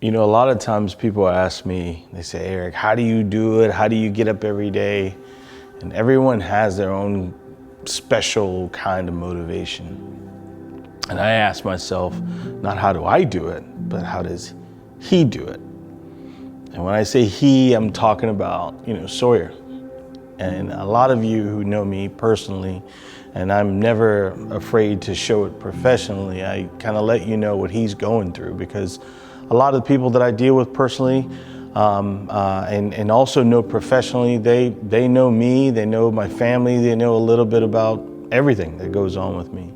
You know, a lot of times people ask me, they say, Eric, how do you do it? How do you get up every day? And everyone has their own special kind of motivation. And I ask myself, not how do I do it, but how does he do it? And when I say he, I'm talking about, Sawyer. And a lot of you who know me personally, and I'm never afraid to show it professionally, I kind of let you know what he's going through, because a lot of the people that I deal with personally and also know professionally, they know me, they know my family, they know a little bit about everything that goes on with me.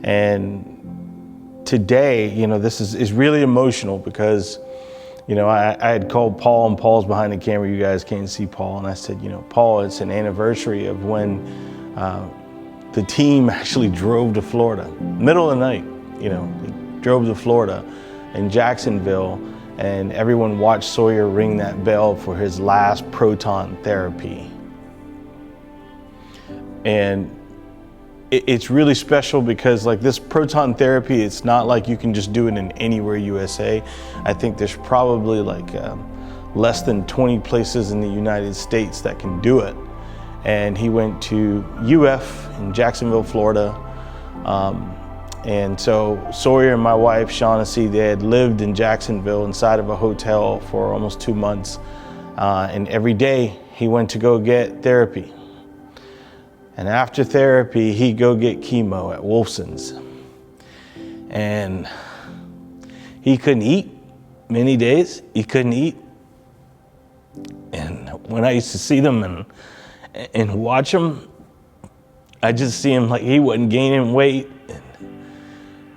And today, this is really emotional because, I had called Paul, and Paul's behind the camera. You guys can't see Paul. And I said, Paul, it's an anniversary of when the team actually drove to Florida, middle of the night, they drove to Florida in Jacksonville, and everyone watched Sawyer ring that bell for his last proton therapy. And it's really special because this proton therapy, it's not like you can just do it in anywhere USA. I think there's probably less than 20 places in the United States that can do it. And he went to UF in Jacksonville, Florida. And so Sawyer and my wife, Shaughnessy, they had lived in Jacksonville inside of a hotel for almost 2 months. And every day he went to go get therapy. And after therapy, he'd go get chemo at Wolfson's. And he couldn't eat many days. He couldn't eat. And when I used to see them and watch him, I just see him like he wasn't gaining weight.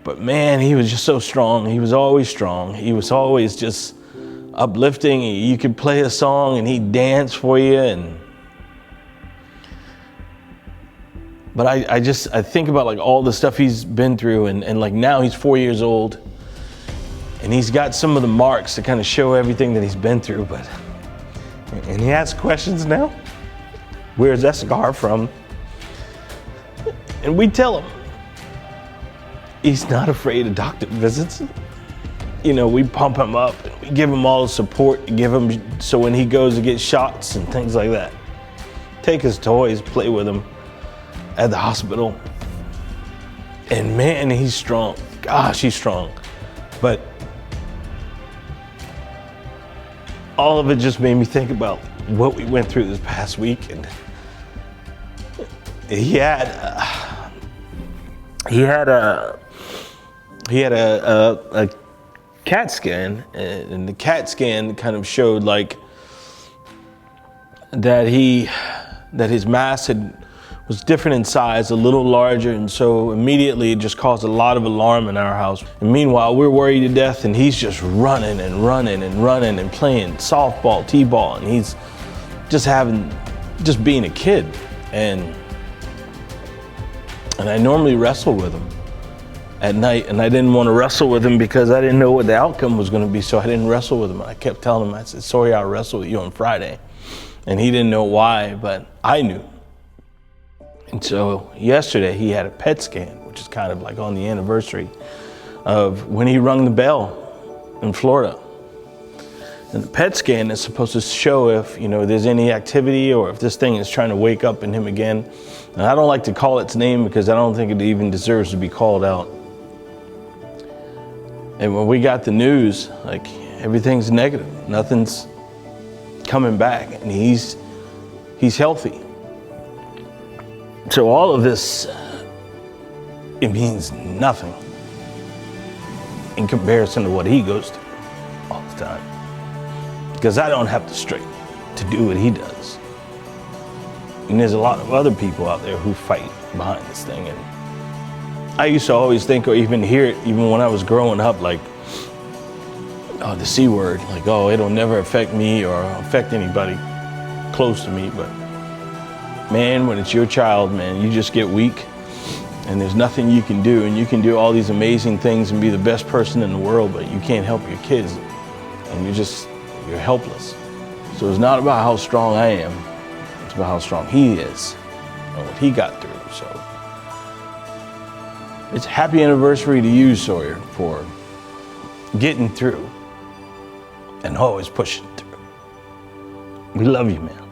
But man, he was just so strong. He was always strong. He was always just uplifting. You could play a song and he'd dance for you. But I think about all the stuff he's been through, and now he's 4 years old, and he's got some of the marks to kind of show everything that he's been through. And he asks questions now. Where's that scar from? And we tell him. He's not afraid of doctor visits. We pump him up and we give him all the support to give him so when he goes to get shots and things like that. Take his toys, play with him at the hospital. And man, he's strong. Gosh, he's strong. But all of it just made me think about what we went through this past week. And he had a CAT scan, and the CAT scan kind of showed that his mass was different in size, a little larger, and so immediately it just caused a lot of alarm in our house. And meanwhile, we're worried to death, and he's just running and playing softball, t-ball, and he's just being a kid. And I normally wrestle with him at night, and I didn't want to wrestle with him because I didn't know what the outcome was going to be, so I didn't wrestle with him. I kept telling him, I said, sorry, I'll wrestle with you on Friday. And he didn't know why, but I knew. And so yesterday he had a PET scan, which is kind of on the anniversary of when he rung the bell in Florida. And the PET scan is supposed to show if, there's any activity or if this thing is trying to wake up in him again. And I don't like to call its name because I don't think it even deserves to be called out. And when we got the news, everything's negative, nothing's coming back, and he's healthy. So all of this, it means nothing in comparison to what he goes through all the time. Because I don't have the strength to do what he does. And there's a lot of other people out there who fight behind this thing. And I used to always think, or even hear it, even when I was growing up, the C word, it'll never affect me or affect anybody close to me. But man, when it's your child, man, you just get weak and there's nothing you can do. And you can do all these amazing things and be the best person in the world, but you can't help your kids. And you're helpless. So it's not about how strong I am. It's about how strong he is and what he got through. So it's a happy anniversary to you, Sawyer, for getting through and always pushing through. We love you, man.